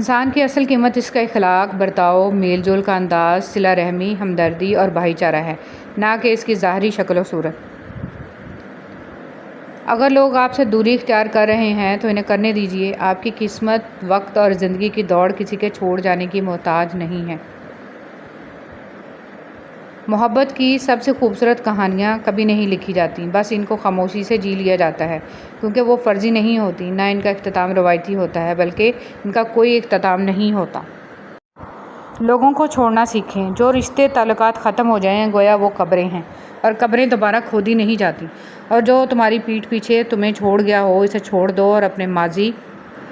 انسان کی اصل قیمت اس کا اخلاق، برتاؤ، میل جول کا انداز، صلہ رحمی، ہمدردی اور بھائی چارہ ہے، نہ کہ اس کی ظاہری شکل و صورت۔ اگر لوگ آپ سے دوری اختیار کر رہے ہیں تو انہیں کرنے دیجیے۔ آپ کی قسمت، وقت اور زندگی کی دوڑ کسی کے چھوڑ جانے کی محتاج نہیں ہے۔ محبت کی سب سے خوبصورت کہانیاں کبھی نہیں لکھی جاتیں، بس ان کو خاموشی سے جی لیا جاتا ہے، کیونکہ وہ فرضی نہیں ہوتی، نہ ان کا اختتام روایتی ہوتا ہے، بلکہ ان کا کوئی اختتام نہیں ہوتا۔ لوگوں کو چھوڑنا سیکھیں۔ جو رشتے تعلقات ختم ہو جائیں گویا وہ قبریں ہیں، اور قبریں دوبارہ کھودی نہیں جاتی۔ اور جو تمہاری پیٹھ پیچھے تمہیں چھوڑ گیا ہو اسے چھوڑ دو اور اپنے ماضی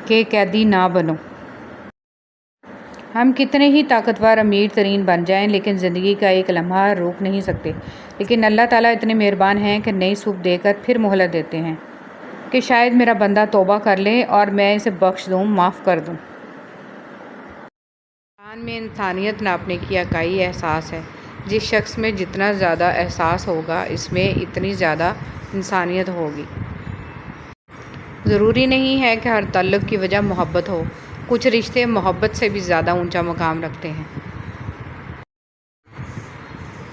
کے قیدی نہ بنو۔ ہم کتنے ہی طاقتور، امیر ترین بن جائیں لیکن زندگی کا ایک لمحہ روک نہیں سکتے۔ لیکن اللہ تعالیٰ اتنے مہربان ہیں کہ نئی صبح دے کر پھر مہلت دیتے ہیں کہ شاید میرا بندہ توبہ کر لے اور میں اسے بخش دوں، معاف کر دوں۔ انسان میں انسانیت ناپنے کی اکائی احساس ہے۔ جس شخص میں جتنا زیادہ احساس ہوگا اس میں اتنی زیادہ انسانیت ہوگی۔ ضروری نہیں ہے کہ ہر تعلق کی وجہ محبت ہو، کچھ رشتے محبت سے بھی زیادہ اونچا مقام رکھتے ہیں۔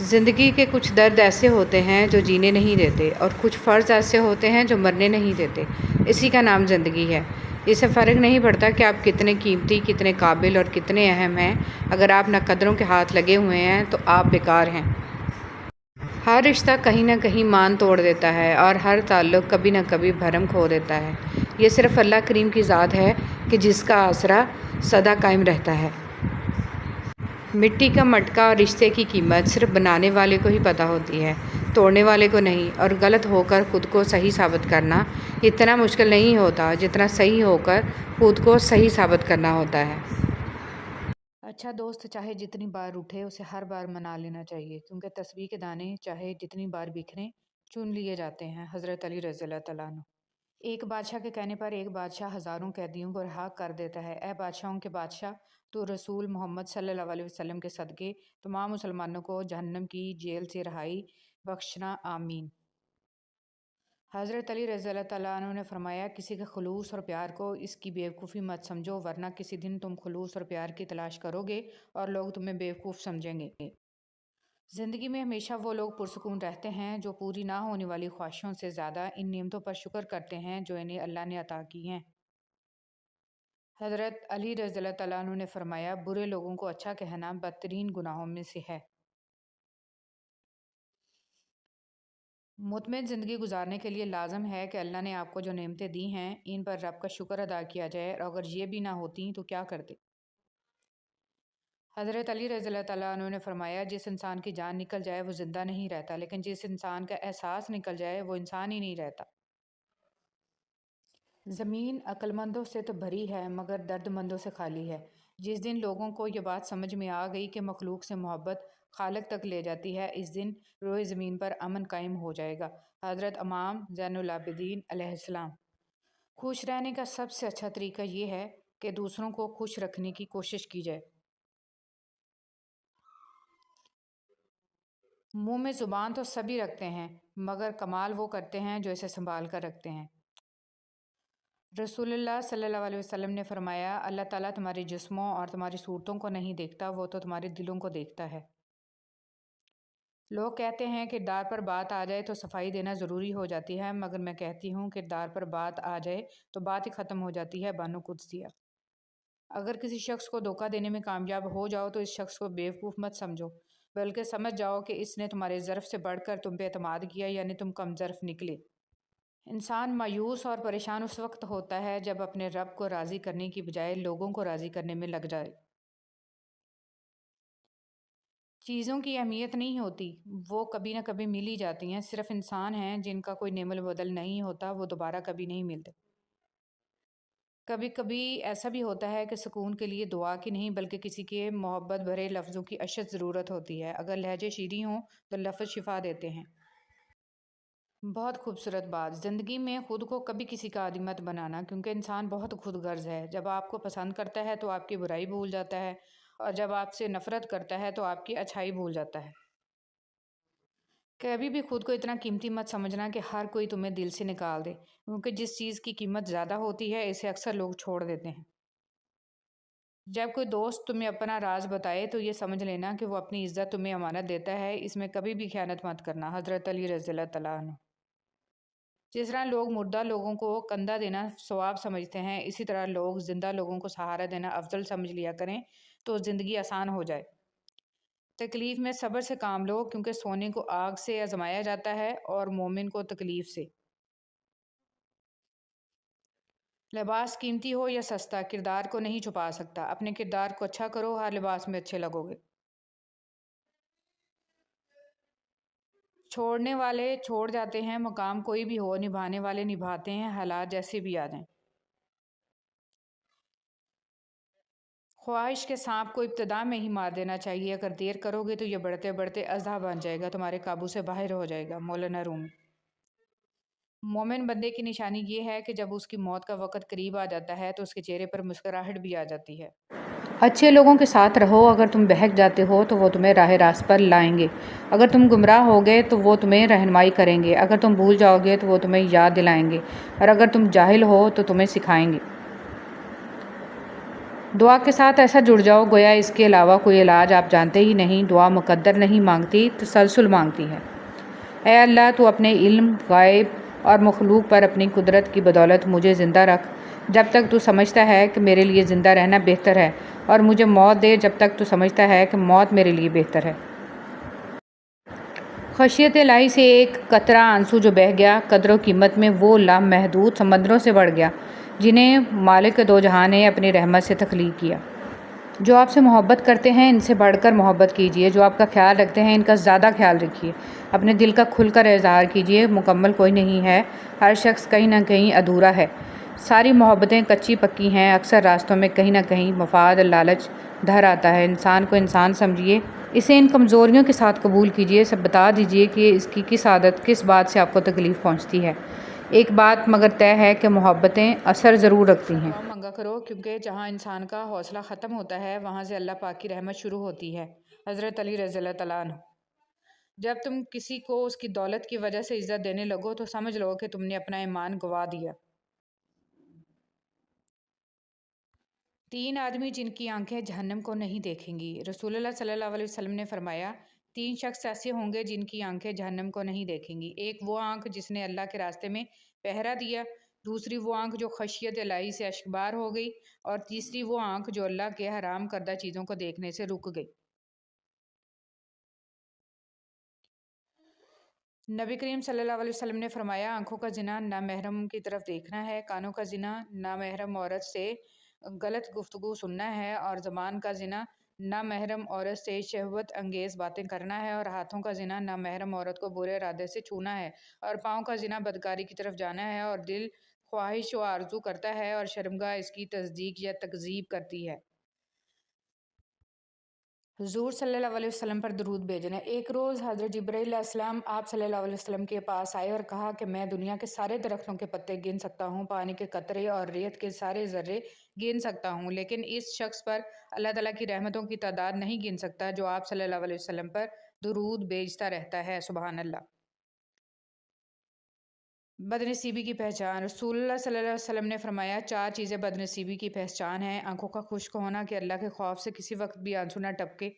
زندگی کے کچھ درد ایسے ہوتے ہیں جو جینے نہیں دیتے، اور کچھ فرض ایسے ہوتے ہیں جو مرنے نہیں دیتے۔ اسی کا نام زندگی ہے۔ اس سے فرق نہیں پڑتا کہ آپ کتنے قیمتی، کتنے قابل اور کتنے اہم ہیں، اگر آپ ناقدروں کے ہاتھ لگے ہوئے ہیں تو آپ بیکار ہیں۔ ہر رشتہ کہیں نہ کہیں مان توڑ دیتا ہے، اور ہر تعلق کبھی نہ کبھی بھرم کھو دیتا ہے۔ یہ صرف اللہ کریم کی ذات ہے کہ جس کا آسرا سدا قائم رہتا ہے۔ مٹی کا مٹکا اور رشتے کی قیمت صرف بنانے والے کو ہی پتہ ہوتی ہے، توڑنے والے کو نہیں۔ اور غلط ہو کر خود کو صحیح ثابت کرنا اتنا مشکل نہیں ہوتا جتنا صحیح ہو کر خود کو صحیح ثابت کرنا ہوتا ہے۔ اچھا دوست چاہے جتنی بار اٹھے اسے ہر بار منا لینا چاہیے، کیونکہ تسبیح کے دانے چاہے جتنی بار بکھریں چن لیے جاتے ہیں۔ حضرت علی رضی اللہ تعالیٰ عنہ۔ ایک بادشاہ کے کہنے پر ایک بادشاہ ہزاروں قیدیوں کو رہا کر دیتا ہے۔ اے بادشاہوں کے بادشاہ، تو رسول محمد صلی اللہ علیہ وسلم کے صدقے تمام مسلمانوں کو جہنم کی جیل سے رہائی بخشنا، آمین۔ حضرت علی رضی اللہ تعالیٰ عنہ نے فرمایا، کسی کے خلوص اور پیار کو اس کی بیوقوفی مت سمجھو، ورنہ کسی دن تم خلوص اور پیار کی تلاش کرو گے اور لوگ تمہیں بیوقوف سمجھیں گے۔ زندگی میں ہمیشہ وہ لوگ پرسکون رہتے ہیں جو پوری نہ ہونے والی خواہشوں سے زیادہ ان نعمتوں پر شکر کرتے ہیں جو انہیں اللہ نے عطا کی ہیں۔ حضرت علی رضی اللہ تعالیٰ عنہ نے فرمایا، برے لوگوں کو اچھا کہنا بدترین گناہوں میں سے ہے۔ مطمئن زندگی گزارنے کے لیے لازم ہے کہ اللہ نے آپ کو جو نعمتیں دی ہیں ان پر رب کا شکر ادا کیا جائے، اور اگر یہ بھی نہ ہوتیں تو کیا کرتے۔ حضرت علی رضی اللہ تعالیٰ عنہ نے فرمایا، جس انسان کی جان نکل جائے وہ زندہ نہیں رہتا، لیکن جس انسان کا احساس نکل جائے وہ انسان ہی نہیں رہتا۔ زمین عقل مندوں سے تو بھری ہے مگر درد مندوں سے خالی ہے۔ جس دن لوگوں کو یہ بات سمجھ میں آ گئی کہ مخلوق سے محبت خالق تک لے جاتی ہے، اس دن روئے زمین پر امن قائم ہو جائے گا۔ حضرت امام زین العابدین علیہ السلام۔ خوش رہنے کا سب سے اچھا طریقہ یہ ہے کہ دوسروں کو خوش رکھنے کی کوشش کی جائے۔ منہ میں زبان تو سبھی رکھتے ہیں، مگر کمال وہ کرتے ہیں جو اسے سنبھال کر رکھتے ہیں۔ رسول اللہ صلی اللہ علیہ وسلم نے فرمایا، اللہ تعالیٰ تمہارے جسموں اور تمہاری صورتوں کو نہیں دیکھتا، وہ تو تمہارے دلوں کو دیکھتا ہے۔ لوگ کہتے ہیں کردار پر بات آ جائے تو صفائی دینا ضروری ہو جاتی ہے، مگر میں کہتی ہوں کردار پر بات آ جائے تو بات ہی ختم ہو جاتی ہے۔ بانو قدسیہ۔ اگر کسی شخص کو دھوکہ دینے میں کامیاب ہو جاؤ تو اس شخص کو بیوقوف مت سمجھو، بلکہ سمجھ جاؤ کہ اس نے تمہارے ظرف سے بڑھ کر تم پہ اعتماد کیا، یعنی تم کم ظرف نکلے۔ انسان مایوس اور پریشان اس وقت ہوتا ہے جب اپنے رب کو راضی کرنے کی بجائے لوگوں کو راضی کرنے میں لگ جائے۔ چیزوں کی اہمیت نہیں ہوتی، وہ کبھی نہ کبھی مل ہی جاتی ہیں۔ صرف انسان ہیں جن کا کوئی نعم البدل نہیں ہوتا، وہ دوبارہ کبھی نہیں ملتے۔ کبھی کبھی ایسا بھی ہوتا ہے کہ سکون کے لیے دعا کی نہیں بلکہ کسی کے محبت بھرے لفظوں کی اشد ضرورت ہوتی ہے۔ اگر لہجے شیریں ہوں تو لفظ شفا دیتے ہیں۔ بہت خوبصورت بات۔ زندگی میں خود کو کبھی کسی کا عادی مت بنانا، کیونکہ انسان بہت خود غرض ہے۔ جب آپ کو پسند کرتا ہے تو آپ کی برائی بھول جاتا ہے، اور جب آپ سے نفرت کرتا ہے تو آپ کی اچھائی بھول جاتا ہے۔ کبھی بھی خود کو اتنا قیمتی مت سمجھنا کہ ہر کوئی تمہیں دل سے نکال دے، کیونکہ جس چیز کی قیمت زیادہ ہوتی ہے اسے اکثر لوگ چھوڑ دیتے ہیں۔ جب کوئی دوست تمہیں اپنا راز بتائے تو یہ سمجھ لینا کہ وہ اپنی عزت تمہیں امانت دیتا ہے، اس میں کبھی بھی خیانت مت کرنا۔ حضرت علی رضی اللہ تعالیٰ عنہ۔ جس طرح لوگ مردہ لوگوں کو کندھا دینا ثواب سمجھتے ہیں، اسی طرح لوگ زندہ لوگوں کو سہارا دینا افضل سمجھ لیا کریں تو زندگی آسان ہو جائے۔ تکلیف میں صبر سے کام لو، کیونکہ سونے کو آگ سے آزمایا جاتا ہے اور مومن کو تکلیف سے۔ لباس قیمتی ہو یا سستا، کردار کو نہیں چھپا سکتا۔ اپنے کردار کو اچھا کرو، ہر لباس میں اچھے لگو گے۔ چھوڑنے والے چھوڑ جاتے ہیں، مقام کوئی بھی ہو، نبھانے والے نبھاتے ہیں، حالات جیسے بھی آ جائیں۔ خواہش کے سانپ کو ابتدا میں ہی مار دینا چاہیے، اگر دیر کرو گے تو یہ بڑھتے بڑھتے اژدہا بن جائے گا، تمہارے قابو سے باہر ہو جائے گا۔ مولانا رومی۔ مومن بندے کی نشانی یہ ہے کہ جب اس کی موت کا وقت قریب آ جاتا ہے تو اس کے چہرے پر مسکراہٹ بھی آ جاتی ہے۔ اچھے لوگوں کے ساتھ رہو، اگر تم بہک جاتے ہو تو وہ تمہیں راہ راست پر لائیں گے، اگر تم گمراہ ہوگے تو وہ تمہیں رہنمائی کریں گے، اگر تم بھول جاؤ گے تو وہ تمہیں یاد دلائیں گے، اور اگر تم جاہل ہو تو تمہیں سکھائیں گے۔ دعا کے ساتھ ایسا جڑ جاؤ گویا اس کے علاوہ کوئی علاج آپ جانتے ہی نہیں۔ دعا مقدر نہیں مانگتی، تسلسل مانگتی ہے۔ اے اللہ، تو اپنے علم غائب اور مخلوق پر اپنی قدرت کی بدولت مجھے زندہ رکھ جب تک تو سمجھتا ہے کہ میرے لیے زندہ رہنا بہتر ہے، اور مجھے موت دے جب تک تو سمجھتا ہے کہ موت میرے لیے بہتر ہے۔ خشیت الہی سے ایک قطرہ آنسو جو بہہ گیا، قدر و قیمت میں وہ لامحدود سمندروں سے بڑھ گیا جنہیں مالک دو جہاں نے اپنی رحمت سے تخلیق کیا۔ جو آپ سے محبت کرتے ہیں ان سے بڑھ کر محبت کیجیے، جو آپ کا خیال رکھتے ہیں ان کا زیادہ خیال رکھیے، اپنے دل کا کھل کر اظہار کیجیے۔ مکمل کوئی نہیں ہے، ہر شخص کہیں نہ کہیں ادھورا ہے، ساری محبتیں کچی پکی ہیں، اکثر راستوں میں کہیں نہ کہیں مفاد لالچ دھر آتا ہے۔ انسان کو انسان سمجھیے، اسے ان کمزوریوں کے ساتھ قبول کیجیے، سب بتا دیجیے کہ اس کی کس عادت کس بات سے آپ کو تکلیف پہنچتی ہے۔ ایک بات مگر طے ہے کہ محبتیں اثر ضرور رکھتی ہیں۔ مانگا کرو، کیونکہ جہاں انسان کا حوصلہ ختم ہوتا ہے وہاں سے اللہ پاک کی رحمت شروع ہوتی ہے۔ حضرت علی رضی اللہ تعالیٰ عنہ۔ جب تم کسی کو اس کی دولت کی وجہ سے عزت دینے لگو تو سمجھ لو کہ تم نے اپنا ایمان گنوا دیا۔ 3 آدمی جن کی آنکھیں جہنم کو نہیں دیکھیں گی۔ رسول اللہ صلی اللہ علیہ وسلم نے فرمایا، 3 شخص ایسے ہوں گے جن کی آنکھیں جہنم کو نہیں دیکھیں گی۔ ایک وہ آنکھ جس نے اللہ کے راستے میں پہرا دیا، دوسری وہ آنکھ جو خشیت الہی سے اشکبار ہو گئی، اور تیسری وہ آنکھ جو اللہ کے حرام کردہ چیزوں کو دیکھنے سے رک گئی۔ نبی کریم صلی اللہ علیہ وسلم نے فرمایا، آنکھوں کا زنا نامحرم کی طرف دیکھنا ہے، کانوں کا زنا نامحرم عورت سے غلط گفتگو سننا ہے، اور زبان کا زنا نامحرم عورت سے شہوت انگیز باتیں کرنا ہے، اور ہاتھوں کا زنا نامحرم عورت کو برے ارادے سے چھونا ہے، اور پاؤں کا زنا بدکاری کی طرف جانا ہے، اور دل خواہش و آرزو کرتا ہے اور شرمگاہ اس کی تصدیق یا تکذیب کرتی ہے۔ حضور صلی اللہ علیہ وسلم پر درود بھیجنا۔ ایک روز حضرت جبرائیل علیہ السلام آپ صلی اللہ علیہ وسلم کے پاس آئے اور کہا کہ میں دنیا کے سارے درختوں کے پتے گن سکتا ہوں، پانی کے قطرے اور ریت کے سارے ذرے گن سکتا ہوں، لیکن اس شخص پر اللہ تعالیٰ کی رحمتوں کی تعداد نہیں گن سکتا جو آپ صلی اللہ علیہ وسلم پر درود بھیجتا رہتا ہے۔ سبحان اللہ۔ بدنصیبی کی پہچان۔ رسول اللہ صلی اللہ علیہ وسلم نے فرمایا، 4 چیزیں بدنصیبی کی پہچان ہیں: آنکھوں کا خشک ہونا کہ اللہ کے خوف سے کسی وقت بھی آنسو نہ ٹپکے،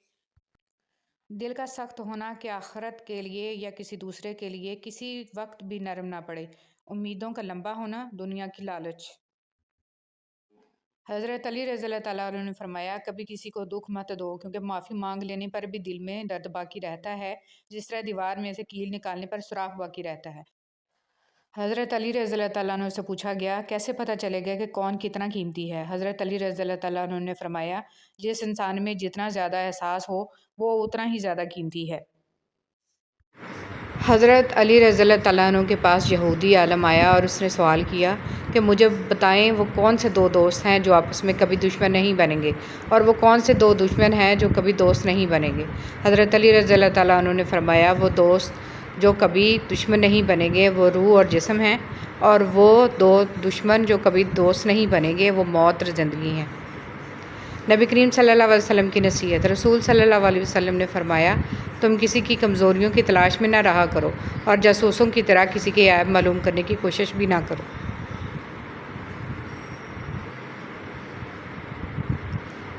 دل کا سخت ہونا کہ آخرت کے لیے یا کسی دوسرے کے لیے کسی وقت بھی نرم نہ پڑے، امیدوں کا لمبا ہونا، دنیا کی لالچ۔ حضرت علی رضی اللہ تعالیٰ عنہ نے فرمایا، کبھی کسی کو دکھ مت دو، کیونکہ معافی مانگ لینے پر بھی دل میں درد باقی رہتا ہے، جس طرح دیوار میں سے کیل نکالنے پر سوراخ باقی رہتا ہے۔ حضرت علی رضی اللہ تعالیٰ عنہ سے پوچھا گیا، کیسے پتہ چلے گا کہ کون کتنا قیمتی ہے؟ حضرت علی رضی اللہ تعالیٰ عنہ نے فرمایا، جس انسان میں جتنا زیادہ احساس ہو وہ اتنا ہی زیادہ قیمتی ہے۔ حضرت علی رضی اللہ تعالیٰ عنہ کے پاس یہودی عالم آیا اور اس نے سوال کیا کہ مجھے بتائیں وہ کون سے 2 دوست ہیں جو آپس میں کبھی دشمن نہیں بنیں گے، اور وہ کون سے 2 دشمن ہیں جو کبھی دوست نہیں بنیں گے؟ حضرت علی رضی اللہ تعالیٰ عنہ نے فرمایا، وہ دوست جو کبھی دشمن نہیں بنیں گے وہ روح اور جسم ہیں، اور وہ 2 دشمن جو کبھی دوست نہیں بنیں گے وہ موت اور زندگی ہیں۔ نبی کریم صلی اللہ علیہ وسلم کی نصیحت۔ رسول صلی اللہ علیہ وسلم نے فرمایا، تم کسی کی کمزوریوں کی تلاش میں نہ رہا کرو، اور جاسوسوں کی طرح کسی کے عیب معلوم کرنے کی کوشش بھی نہ کرو۔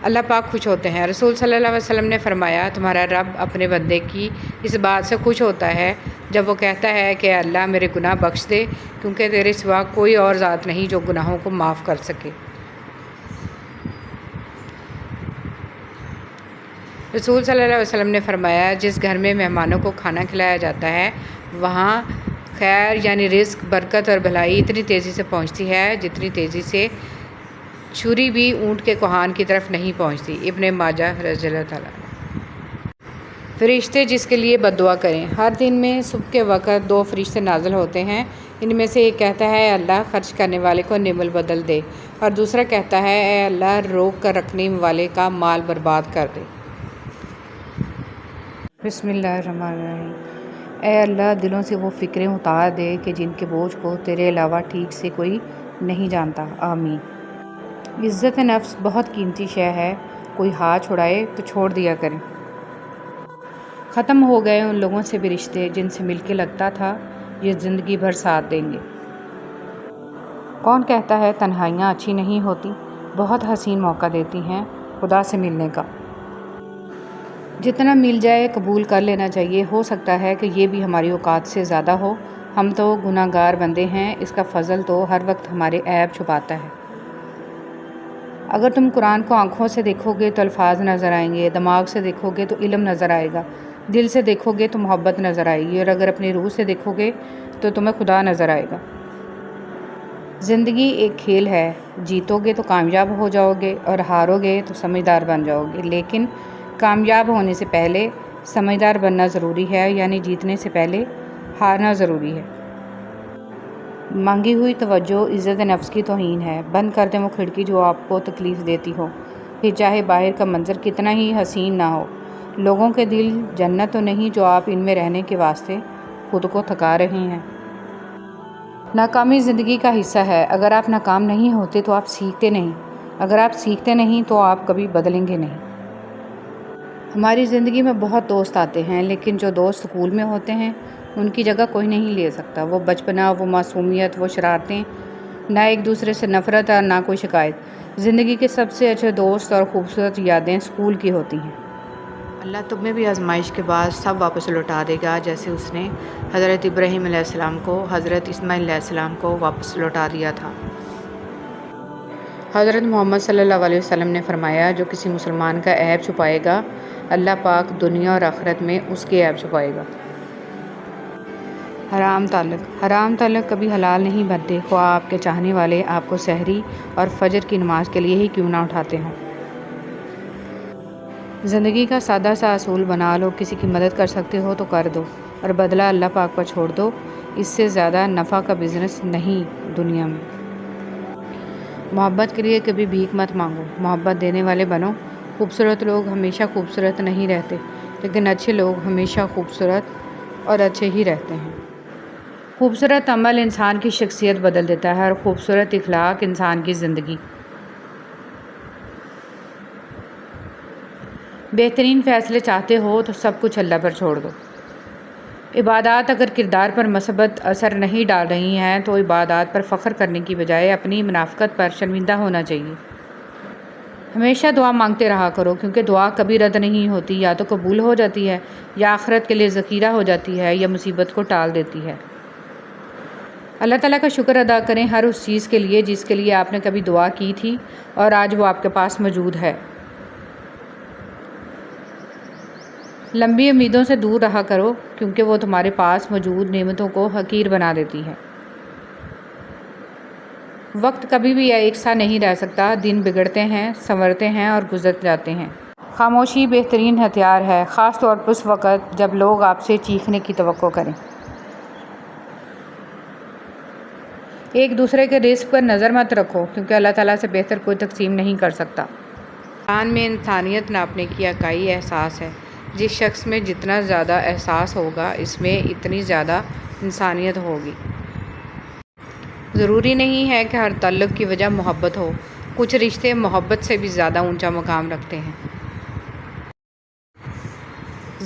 اللہ پاک خوش ہوتے ہیں۔ رسول صلی اللہ علیہ وسلم نے فرمایا تمہارا رب اپنے بندے کی اس بات سے خوش ہوتا ہے جب وہ کہتا ہے کہ اللہ میرے گناہ بخش دے، کیونکہ تیرے سوا کوئی اور ذات نہیں جو گناہوں کو معاف کر سکے۔ رسول صلی اللہ علیہ وسلم نے فرمایا جس گھر میں مہمانوں کو کھانا کھلایا جاتا ہے وہاں خیر یعنی رزق، برکت اور بھلائی اتنی تیزی سے پہنچتی ہے جتنی تیزی سے چھری بھی اونٹ کے کوہان کی طرف نہیں پہنچتی۔ ابن ماجہ رضی اللہ تعالیٰ۔ فرشتے جس کے لیے بد دعا کریں۔ ہر دن میں صبح کے وقت 2 فرشتے نازل ہوتے ہیں۔ ان میں سے ایک کہتا ہے اے اللہ خرچ کرنے والے کو نعمت بدل دے، اور دوسرا کہتا ہے اے اللہ روک کر رکھنے والے کا مال برباد کر دے۔ بسم اللہ الرحمن الرحیم۔ اے اللہ دلوں سے وہ فکریں اتار دے کہ جن کے بوجھ کو تیرے علاوہ ٹھیک سے کوئی نہیں جانتا۔ آمین۔ عزت نفس بہت قیمتی شے ہے، کوئی ہاتھ چھڑائے تو چھوڑ دیا کریں۔ ختم ہو گئے ان لوگوں سے بھی رشتے جن سے مل کے لگتا تھا یہ زندگی بھر ساتھ دیں گے۔ کون کہتا ہے تنہائیاں اچھی نہیں ہوتی، بہت حسین موقع دیتی ہیں خدا سے ملنے کا۔ جتنا مل جائے قبول کر لینا چاہیے، ہو سکتا ہے کہ یہ بھی ہماری اوقات سے زیادہ ہو، ہم تو گناہ گار بندے ہیں، اس کا فضل تو ہر وقت ہمارے عیب چھپاتا ہے۔ اگر تم قرآن کو آنکھوں سے دیکھو گے تو الفاظ نظر آئیں گے، دماغ سے دیکھو گے تو علم نظر آئے گا، دل سے دیکھو گے تو محبت نظر آئے گی، اور اگر اپنی روح سے دیکھو گے تو تمہیں خدا نظر آئے گا۔ زندگی ایک کھیل ہے، جیتو گے تو کامیاب ہو جاؤ گے اور ہارو گے تو سمجھدار بن جاؤ گے، لیکن کامیاب ہونے سے پہلے سمجھدار بننا ضروری ہے، یعنی جیتنے سے پہلے ہارنا ضروری ہے۔ مانگی ہوئی توجہ عزت نفس کی توہین ہے۔ بند کر دیں وہ کھڑکی جو آپ کو تکلیف دیتی ہو، پھر چاہے باہر کا منظر کتنا ہی حسین نہ ہو۔ لوگوں کے دل جنت تو نہیں جو آپ ان میں رہنے کے واسطے خود کو تھکا رہے ہیں۔ ناکامی زندگی کا حصہ ہے۔ اگر آپ ناکام نہیں ہوتے تو آپ سیکھتے نہیں، اگر آپ سیکھتے نہیں تو آپ کبھی بدلیں گے نہیں۔ ہماری زندگی میں بہت دوست آتے ہیں، لیکن جو دوست سکول میں ہوتے ہیں ان کی جگہ کوئی نہیں لے سکتا۔ وہ بچپنا، وہ معصومیت، وہ شرارتیں، نہ ایک دوسرے سے نفرت اور نہ کوئی شکایت۔ زندگی کے سب سے اچھے دوست اور خوبصورت یادیں سکول کی ہوتی ہیں۔ اللہ تمہیں بھی آزمائش کے بعد سب واپس لوٹا دے گا، جیسے اس نے حضرت ابراہیم علیہ السلام کو حضرت اسماعیل علیہ السلام کو واپس لوٹا دیا تھا۔ حضرت محمد صلی اللہ علیہ وسلم نے فرمایا جو کسی مسلمان کا عیب چھپائے گا اللہ پاک دنیا اور آخرت میں اس کے عیب چھپائے گا۔ حرام تعلق کبھی حلال نہیں بنتے، خواہ آپ کے چاہنے والے آپ کو سحری اور فجر کی نماز کے لیے ہی کیوں نہ اٹھاتے ہوں۔ زندگی کا سادہ سا اصول بنا لو، کسی کی مدد کر سکتے ہو تو کر دو اور بدلہ اللہ پاک پر چھوڑ دو، اس سے زیادہ نفع کا بزنس نہیں دنیا میں۔ محبت کے لیے کبھی بھیک مت مانگو، محبت دینے والے بنو۔ خوبصورت لوگ ہمیشہ خوبصورت نہیں رہتے، لیکن اچھے لوگ ہمیشہ خوبصورت اور اچھے ہی رہتے ہیں۔ خوبصورت عمل انسان کی شخصیت بدل دیتا ہے اور خوبصورت اخلاق انسان کی زندگی۔ بہترین فیصلے چاہتے ہو تو سب کچھ اللہ پر چھوڑ دو۔ عبادات اگر کردار پر مثبت اثر نہیں ڈال رہی ہیں تو عبادات پر فخر کرنے کی بجائے اپنی منافقت پر شرمندہ ہونا چاہیے۔ ہمیشہ دعا مانگتے رہا کرو، کیونکہ دعا کبھی رد نہیں ہوتی، یا تو قبول ہو جاتی ہے یا آخرت کے لیے ذخیرہ ہو جاتی ہے یا مصیبت کو ٹال دیتی ہے۔ اللہ تعالیٰ کا شکر ادا کریں ہر اس چیز کے لیے جس کے لیے آپ نے کبھی دعا کی تھی اور آج وہ آپ کے پاس موجود ہے۔ لمبی امیدوں سے دور رہا کرو، کیونکہ وہ تمہارے پاس موجود نعمتوں کو حقیر بنا دیتی ہے۔ وقت کبھی بھی ایک سا نہیں رہ سکتا، دن بگڑتے ہیں، سنورتے ہیں اور گزر جاتے ہیں۔ خاموشی بہترین ہتھیار ہے، خاص طور پر اس وقت جب لوگ آپ سے چیخنے کی توقع کریں۔ ایک دوسرے کے رزق پر نظر مت رکھو، کیونکہ اللہ تعالیٰ سے بہتر کوئی تقسیم نہیں کر سکتا۔ قرآن میں انسانیت ناپنے کی اکائی احساس ہے۔ جس شخص میں جتنا زیادہ احساس ہوگا اس میں اتنی زیادہ انسانیت ہوگی۔ ضروری نہیں ہے کہ ہر تعلق کی وجہ محبت ہو، کچھ رشتے محبت سے بھی زیادہ اونچا مقام رکھتے ہیں۔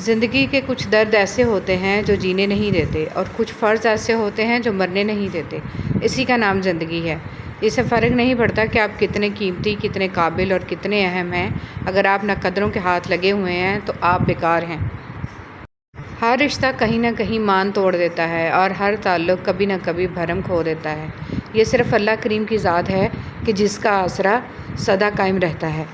زندگی کے کچھ درد ایسے ہوتے ہیں جو جینے نہیں دیتے، اور کچھ فرض ایسے ہوتے ہیں جو مرنے نہیں دیتے، اسی کا نام زندگی ہے۔ اس سے فرق نہیں پڑتا کہ آپ کتنے قیمتی، کتنے قابل اور کتنے اہم ہیں، اگر آپ ناقدروں کے ہاتھ لگے ہوئے ہیں تو آپ بیکار ہیں۔ ہر رشتہ کہیں نہ کہیں مان توڑ دیتا ہے اور ہر تعلق کبھی نہ کبھی بھرم کھو دیتا ہے۔ یہ صرف اللہ کریم کی ذات ہے کہ جس کا آسرا سدا قائم رہتا ہے۔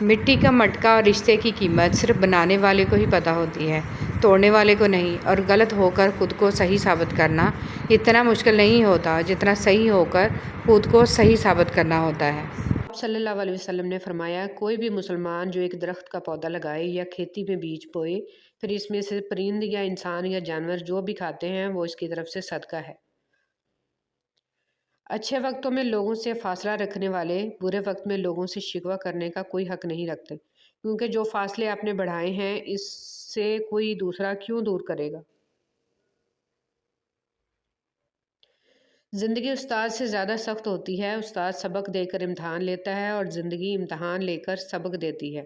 مٹی کا مٹکا اور رشتے کی قیمت صرف بنانے والے کو ہی پتہ ہوتی ہے، توڑنے والے کو نہیں، اور غلط ہو کر خود کو صحیح ثابت کرنا اتنا مشکل نہیں ہوتا جتنا صحیح ہو کر خود کو صحیح ثابت کرنا ہوتا ہے۔ آپ صلی اللہ علیہ وسلم نے فرمایا، کوئی بھی مسلمان جو ایک درخت کا پودا لگائے یا کھیتی میں بیج بوئے، پھر اس میں سے پرند یا انسان یا جانور جو بھی کھاتے ہیں وہ اس کی طرف سے صدقہ ہے۔ اچھے وقتوں میں لوگوں سے فاصلہ رکھنے والے برے وقت میں لوگوں سے شکوہ کرنے کا کوئی حق نہیں رکھتے، کیونکہ جو فاصلے آپ نے بڑھائے ہیں اس سے کوئی دوسرا کیوں دور کرے گا۔ زندگی استاد سے زیادہ سخت ہوتی ہے۔ استاد سبق دے کر امتحان لیتا ہے اور زندگی امتحان لے کر سبق دیتی ہے۔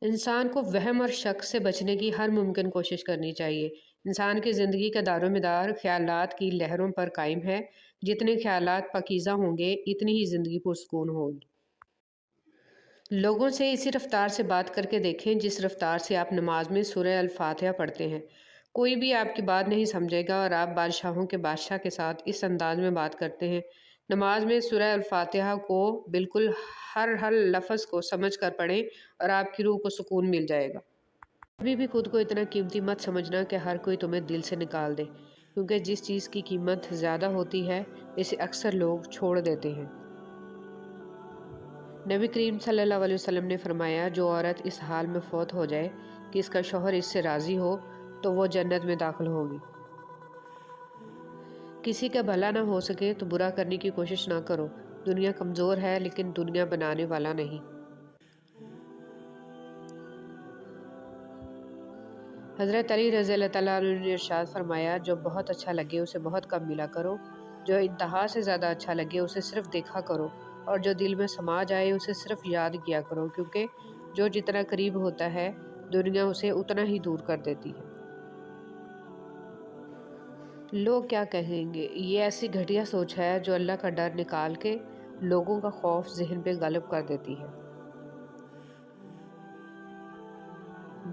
انسان کو وہم اور شک سے بچنے کی ہر ممکن کوشش کرنی چاہیے۔ انسان کی زندگی کا دار و مدار خیالات کی لہروں پر قائم ہے۔ جتنے خیالات پاکیزہ ہوں گے اتنی ہی زندگی پرسکون ہوگی۔ لوگوں سے اسی رفتار سے بات کر کے دیکھیں جس رفتار سے آپ نماز میں سورہ الفاتحہ پڑھتے ہیں۔ کوئی بھی آپ کی بات نہیں سمجھے گا اور آپ بادشاہوں کے بادشاہ کے ساتھ اس انداز میں بات کرتے ہیں۔ نماز میں سورہ الفاتحہ کو بالکل ہر لفظ کو سمجھ کر پڑھیں اور آپ کی روح کو سکون مل جائے گا۔ کبھی بھی خود کو اتنا قیمتی مت سمجھنا کہ ہر کوئی تمہیں دل سے نکال دے، کیونکہ جس چیز کی قیمت زیادہ ہوتی ہے اسے اکثر لوگ چھوڑ دیتے ہیں۔ نبی کریم صلی اللہ علیہ وسلم نے فرمایا، جو عورت اس حال میں فوت ہو جائے کہ اس کا شوہر اس سے راضی ہو تو وہ جنت میں داخل ہوگی۔ کسی کا بھلا نہ ہو سکے تو برا کرنے کی کوشش نہ کرو۔ دنیا کمزور ہے لیکن دنیا بنانے والا نہیں۔ حضرت علی رضی اللہ تعالیٰ عنہ نے ارشاد فرمایا، جو بہت اچھا لگے اسے بہت کم ملا کرو، جو انتہا سے زیادہ اچھا لگے اسے صرف دیکھا کرو، اور جو دل میں سما جائے اسے صرف یاد کیا کرو، کیونکہ جو جتنا قریب ہوتا ہے دنیا اسے اتنا ہی دور کر دیتی ہے۔ لوگ کیا کہیں گے، یہ ایسی گھٹیا سوچ ہے جو اللہ کا ڈر نکال کے لوگوں کا خوف ذہن پہ غالب کر دیتی ہے۔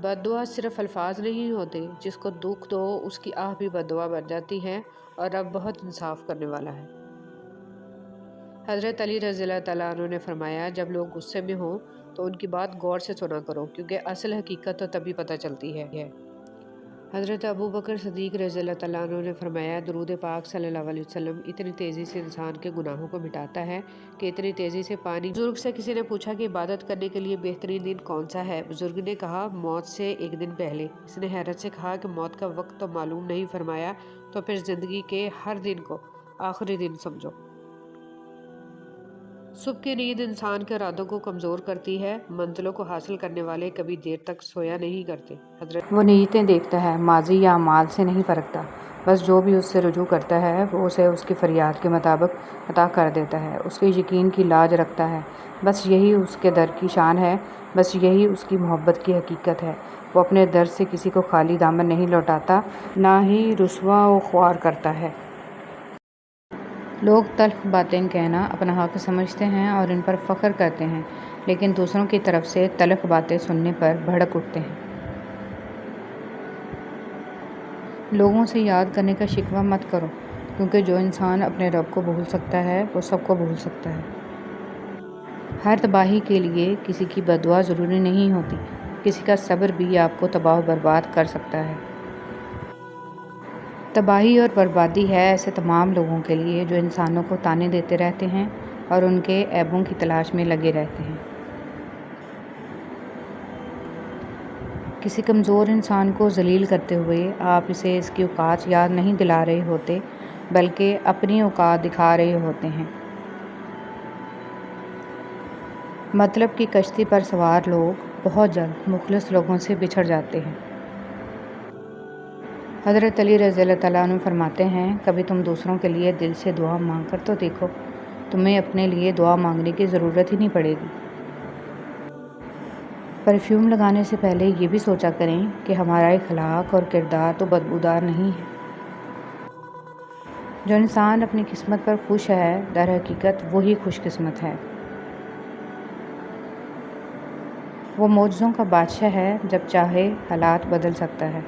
بد دعا صرف الفاظ نہیں ہوتے، جس کو دکھ دو اس کی آہ بھی بد دعا بن جاتی ہے، اور رب بہت انصاف کرنے والا ہے۔ حضرت علی رضی اللہ تعالیٰ عنہ نے فرمایا، جب لوگ غصے میں ہوں تو ان کی بات غور سے سنا کرو، کیونکہ اصل حقیقت تو تبھی پتہ چلتی ہے۔ حضرت ابو بکر صدیق رضی اللہ تعالیٰ عنہ نے فرمایا، درود پاک صلی اللہ علیہ وسلم اتنی تیزی سے انسان کے گناہوں کو مٹاتا ہے کہ اتنی تیزی سے پانی۔ بزرگ سے کسی نے پوچھا کہ عبادت کرنے کے لیے بہترین دن کون سا ہے؟ بزرگ نے کہا، موت سے ایک دن پہلے۔ اس نے حیرت سے کہا کہ موت کا وقت تو معلوم نہیں، فرمایا تو پھر زندگی کے ہر دن کو آخری دن سمجھو۔ صبح کی نیند انسان کے ارادوں کو کمزور کرتی ہے۔ منزلوں کو حاصل کرنے والے کبھی دیر تک سویا نہیں کرتے۔ وہ نیتیں دیکھتا ہے، ماضی یا اعمال سے نہیں پرکھتا، بس جو بھی اس سے رجوع کرتا ہے وہ اسے اس کی فریاد کے مطابق عطا کر دیتا ہے۔ اس کے یقین کی لاج رکھتا ہے، بس یہی اس کے در کی شان ہے، بس یہی اس کی محبت کی حقیقت ہے۔ وہ اپنے در سے کسی کو خالی دامن نہیں لوٹاتا، نہ ہی رسوا و خوار کرتا ہے۔ لوگ تلخ باتیں کہنا اپنا حق سمجھتے ہیں اور ان پر فخر کرتے ہیں، لیکن دوسروں کی طرف سے تلخ باتیں سننے پر بھڑک اٹھتے ہیں۔ لوگوں سے یاد کرنے کا شکوہ مت کرو، کیونکہ جو انسان اپنے رب کو بھول سکتا ہے وہ سب کو بھول سکتا ہے۔ ہر تباہی کے لیے کسی کی بد دعا ضروری نہیں ہوتی، کسی کا صبر بھی آپ کو تباہ و برباد کر سکتا ہے۔ تباہی اور بربادی ہے ایسے تمام لوگوں کے لیے جو انسانوں کو طعنے دیتے رہتے ہیں اور ان کے عیبوں کی تلاش میں لگے رہتے ہیں۔ کسی کمزور انسان کو ذلیل کرتے ہوئے آپ اسے اس کی اوقات یاد نہیں دلا رہے ہوتے، بلکہ اپنی اوقات دکھا رہے ہوتے ہیں۔ مطلب کی کشتی پر سوار لوگ بہت جلد مخلص لوگوں سے بچھڑ جاتے ہیں۔ حضرت علی رضی اللہ تعالیٰ عنہ فرماتے ہیں، کبھی تم دوسروں کے لیے دل سے دعا مانگ کر تو دیکھو، تمہیں اپنے لیے دعا مانگنے کی ضرورت ہی نہیں پڑے گی۔ پرفیوم لگانے سے پہلے یہ بھی سوچا کریں کہ ہمارا اخلاق اور کردار تو بدبودار نہیں ہے۔ جو انسان اپنی قسمت پر خوش ہے در حقیقت وہی خوش قسمت ہے۔ وہ معجزوں کا بادشاہ ہے، جب چاہے حالات بدل سکتا ہے۔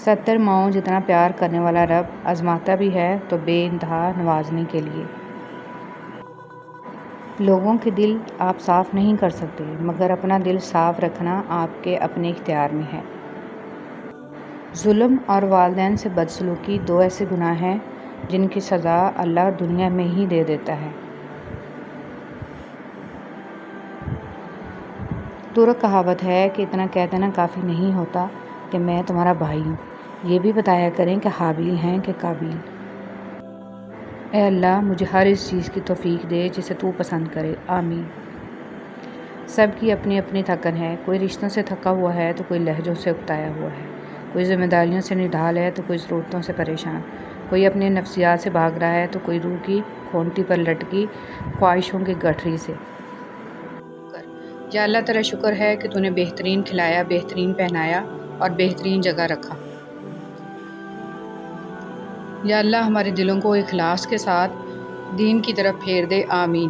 70 ماؤں جتنا پیار کرنے والا رب آزماتا بھی ہے تو بے انتہا نوازنے کے لیے۔ لوگوں کے دل آپ صاف نہیں کر سکتے، مگر اپنا دل صاف رکھنا آپ کے اپنے اختیار میں ہے۔ ظلم اور والدین سے بدسلوکی 2 ایسے گناہ ہیں جن کی سزا اللہ دنیا میں ہی دے دیتا ہے۔ ترک کہاوت ہے کہ اتنا کہہ دینا کافی نہیں ہوتا کہ میں تمہارا بھائی ہوں، یہ بھی بتایا کریں کہ حابیل ہیں کہ قابیل۔ اے اللہ مجھے ہر اس چیز کی توفیق دے جسے تو پسند کرے، آمین۔ سب کی اپنی اپنی تھکن ہے، کوئی رشتوں سے تھکا ہوا ہے تو کوئی لہجوں سے اکتایا ہوا ہے، کوئی ذمہ داریوں سے نڈھال ہے تو کوئی ضرورتوں سے پریشان، کوئی اپنے نفسیات سے بھاگ رہا ہے تو کوئی روح کی کھونٹی پر لٹکی خواہشوں کی گٹھری سے۔ یا اللہ تیرا شکر ہے کہ تو نے بہترین کھلایا، بہترین پہنایا اور بہترین جگہ رکھا۔ یا اللہ ہمارے دلوں کو اخلاص کے ساتھ دین کی طرف پھیر دے، آمین۔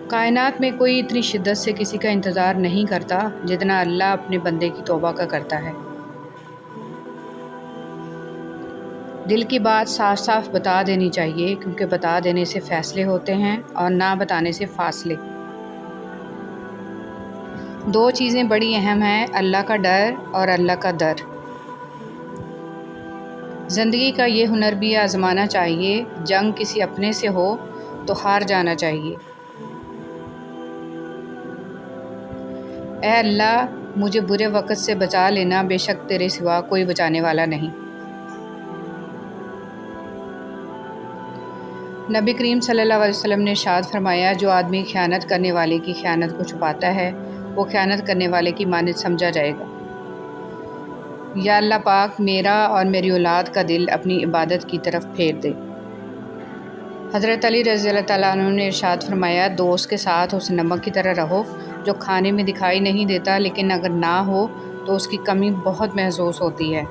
کائنات میں کوئی اتنی شدت سے کسی کا انتظار نہیں کرتا جتنا اللہ اپنے بندے کی توبہ کا کرتا ہے۔ دل کی بات صاف صاف بتا دینی چاہیے، کیونکہ بتا دینے سے فیصلے ہوتے ہیں اور نہ بتانے سے فاصلے۔ 2 چیزیں بڑی اہم ہیں، اللہ کا ڈر اور اللہ کا در۔ زندگی کا یہ ہنر بھی آزمانا چاہیے، جنگ کسی اپنے سے ہو تو ہار جانا چاہیے۔ اے اللہ مجھے برے وقت سے بچا لینا، بے شک تیرے سوا کوئی بچانے والا نہیں۔ نبی کریم صلی اللہ علیہ وسلم نے ارشاد فرمایا، جو آدمی خیانت کرنے والے کی خیانت کو چھپاتا ہے وہ خیانت کرنے والے کی مانند سمجھا جائے گا۔ یا اللہ پاک میرا اور میری اولاد کا دل اپنی عبادت کی طرف پھیر دے۔ حضرت علی رضی اللہ تعالیٰ عنہ نے ارشاد فرمایا، دوست کے ساتھ اس نمک کی طرح رہو جو کھانے میں دکھائی نہیں دیتا لیکن اگر نہ ہو تو اس کی کمی بہت محسوس ہوتی ہے۔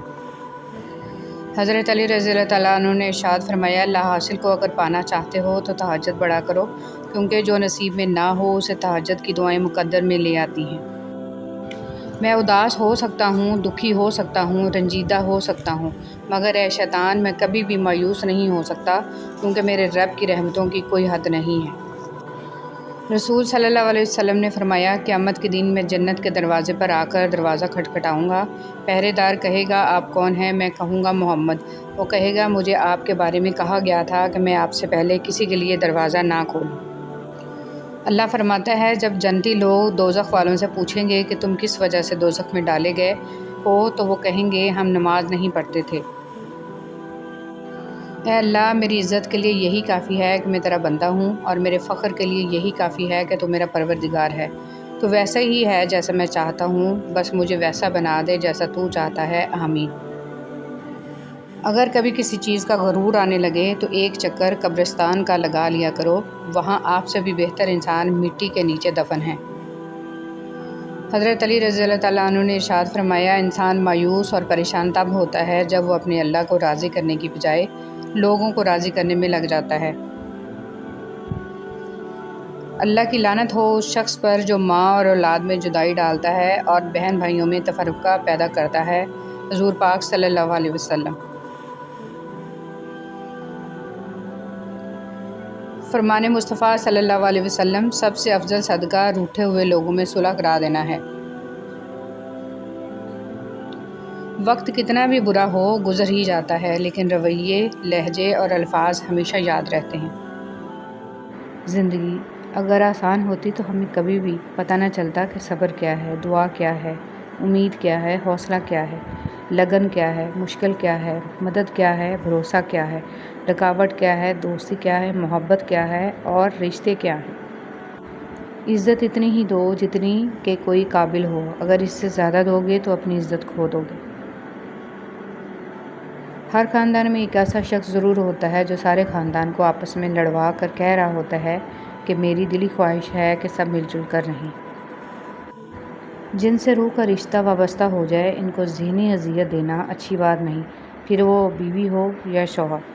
حضرت علی رضی اللہ تعالیٰ عنہ نے ارشاد فرمایا، اللہ حاصل کو اگر پانا چاہتے ہو تو تہجد بڑھا کرو، کیونکہ جو نصیب میں نہ ہو اسے تہجد کی دعائیں مقدر میں لے آتی ہیں۔ میں اداس ہو سکتا ہوں، دکھی ہو سکتا ہوں، رنجیدہ ہو سکتا ہوں، مگر اے شیطان میں کبھی بھی مایوس نہیں ہو سکتا، کیونکہ میرے رب کی رحمتوں کی کوئی حد نہیں ہے۔ رسول صلی اللہ علیہ وسلم نے فرمایا، قیامت کے دن میں جنت کے دروازے پر آ کر دروازہ کھٹکھٹاؤں گا، پہرے دار کہے گا آپ کون ہیں؟ میں کہوں گا محمد۔ وہ کہے گا مجھے آپ کے بارے میں کہا گیا تھا کہ میں آپ سے پہلے کسی کے لیے دروازہ نہ کھولوں۔ اللہ فرماتا ہے، جب جنتی لوگ دوزخ والوں سے پوچھیں گے کہ تم کس وجہ سے دوزخ میں ڈالے گئے ہو تو وہ کہیں گے ہم نماز نہیں پڑھتے تھے۔ اے اللہ میری عزت کے لیے یہی کافی ہے کہ میں تیرا بندہ ہوں، اور میرے فخر کے لیے یہی کافی ہے کہ تو میرا پروردگار ہے۔ تو ویسا ہی ہے جیسا میں چاہتا ہوں، بس مجھے ویسا بنا دے جیسا تو چاہتا ہے، آمین۔ اگر کبھی کسی چیز کا غرور آنے لگے تو ایک چکر قبرستان کا لگا لیا کرو، وہاں آپ سے بھی بہتر انسان مٹی کے نیچے دفن ہیں۔ حضرت علی رضی اللہ تعالیٰ عنہ نے ارشاد فرمایا، انسان مایوس اور پریشان تب ہوتا ہے جب وہ اپنے اللہ کو راضی کرنے کی بجائے لوگوں کو راضی کرنے میں لگ جاتا ہے۔ اللہ کی لعنت ہو اس شخص پر جو ماں اور اولاد میں جدائی ڈالتا ہے اور بہن بھائیوں میں تفرقہ پیدا کرتا ہے۔ حضور پاک صلی اللہ علیہ وسلم۔ فرمان مصطفیٰ صلی اللہ علیہ وسلم، سب سے افضل صدقہ روٹھے ہوئے لوگوں میں صلح کرا دینا ہے۔ وقت کتنا بھی برا ہو گزر ہی جاتا ہے، لیکن رویے، لہجے اور الفاظ ہمیشہ یاد رہتے ہیں۔ زندگی اگر آسان ہوتی تو ہمیں کبھی بھی پتہ نہ چلتا کہ صبر کیا ہے، دعا کیا ہے، امید کیا ہے، حوصلہ کیا ہے، لگن کیا ہے، مشکل کیا ہے، مدد کیا ہے، بھروسہ کیا ہے، رکاوٹ کیا ہے، دوستی کیا ہے، محبت کیا ہے اور رشتے کیا ہیں۔ عزت اتنی ہی دو جتنی کہ کوئی قابل ہو، اگر اس سے زیادہ دو گے تو اپنی عزت کھو دو گے۔ ہر خاندان میں ایک ایسا شخص ضرور ہوتا ہے جو سارے خاندان کو آپس میں لڑوا کر کہہ رہا ہوتا ہے کہ میری دلی خواہش ہے کہ سب مل جل کر رہیں۔ جن سے روح کا رشتہ وابستہ ہو جائے ان کو ذہنی اذیت دینا اچھی بات نہیں، پھر وہ بیوی ہو یا شوہر۔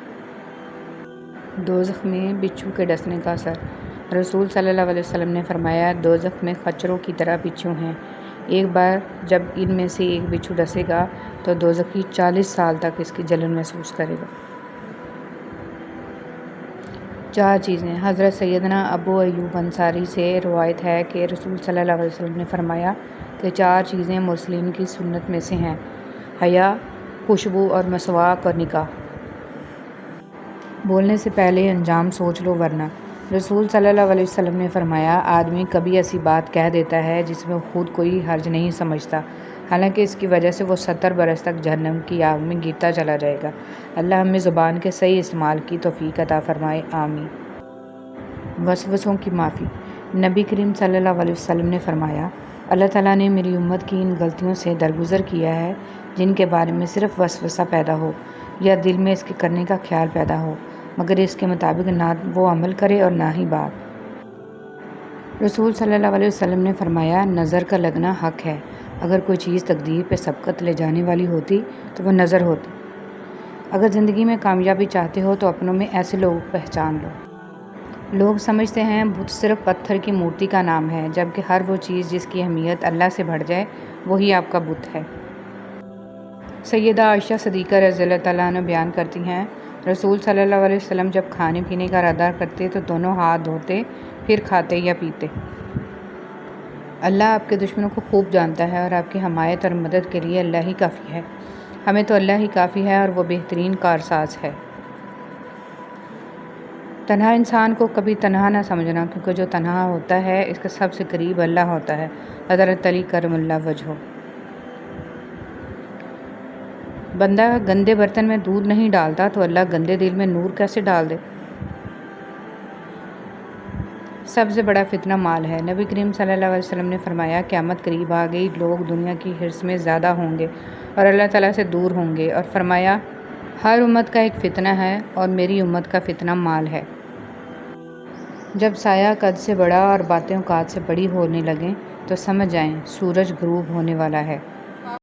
دوزخ میں بچھو کے ڈسنے کا اثر۔ رسول صلی اللہ علیہ وسلم نے فرمایا، دوزخ میں خچروں کی طرح بچھو ہیں، ایک بار جب ان میں سے ایک بچھو ڈسے گا تو دوزخی 40 سال تک اس کی جلن محسوس کرے گا۔ 4 چیزیں۔ حضرت سیدنا ابو ایوب انصاری سے روایت ہے کہ رسول صلی اللہ علیہ وسلم نے فرمایا کہ 4 چیزیں مرسلین کی سنت میں سے ہیں: حیا، خوشبو اور مسواک اور نکاح۔ بولنے سے پہلے انجام سوچ لو ورنہ۔ رسول صلی اللہ علیہ وسلم نے فرمایا، آدمی کبھی ایسی بات کہہ دیتا ہے جس میں خود کوئی حرج نہیں سمجھتا، حالانکہ اس کی وجہ سے وہ 70 برس تک جہنم کی آگ میں گرتا چلا جائے گا۔ اللہ ہمیں زبان کے صحیح استعمال کی توفیق عطا فرمائے، آمین۔ وسوسوں کی معافی۔ نبی کریم صلی اللہ علیہ وسلم نے فرمایا، اللہ تعالیٰ نے میری امت کی ان غلطیوں سے درگزر کیا ہے جن کے بارے میں صرف وسوسہ پیدا ہو یا دل میں اس کے کرنے کا خیال پیدا ہو، مگر اس کے مطابق نہ وہ عمل کرے اور نہ ہی بات۔ رسول صلی اللہ علیہ وسلم نے فرمایا، نظر کا لگنا حق ہے، اگر کوئی چیز تقدیر پہ سبقت لے جانے والی ہوتی تو وہ نظر ہوتی۔ اگر زندگی میں کامیابی چاہتے ہو تو اپنوں میں ایسے لوگ پہچان لو۔ لوگ سمجھتے ہیں بت صرف پتھر کی مورتی کا نام ہے، جبکہ ہر وہ چیز جس کی اہمیت اللہ سے بڑھ جائے وہی آپ کا بت ہے۔ سیدہ عائشہ صدیقہ رضی اللہ تعالیٰ عنہ بیان کرتی ہیں، رسول صلی اللہ علیہ وسلم جب کھانے پینے کا ارادہ کرتے تو دونوں ہاتھ دھوتے پھر کھاتے یا پیتے۔ اللہ آپ کے دشمنوں کو خوب جانتا ہے اور آپ کی حمایت اور مدد کے لیے اللہ ہی کافی ہے۔ ہمیں تو اللہ ہی کافی ہے اور وہ بہترین کارساز ہے۔ تنہا انسان کو کبھی تنہا نہ سمجھنا، کیونکہ جو تنہا ہوتا ہے اس کے سب سے قریب اللہ ہوتا ہے۔ حضرت علی کرم اللہ وجہہ۔ بندہ گندے برتن میں دودھ نہیں ڈالتا تو اللہ گندے دل میں نور کیسے ڈال دے؟ سب سے بڑا فتنہ مال ہے۔ نبی کریم صلی اللہ علیہ وسلم نے فرمایا، قیامت قریب آ گئی، لوگ دنیا کی حرص میں زیادہ ہوں گے اور اللہ تعالیٰ سے دور ہوں گے، اور فرمایا، ہر امت کا ایک فتنہ ہے اور میری امت کا فتنہ مال ہے۔ جب سایہ قد سے بڑا اور باتیں اوقات سے بڑی ہونے لگیں تو سمجھ جائیں سورج غروب ہونے والا ہے۔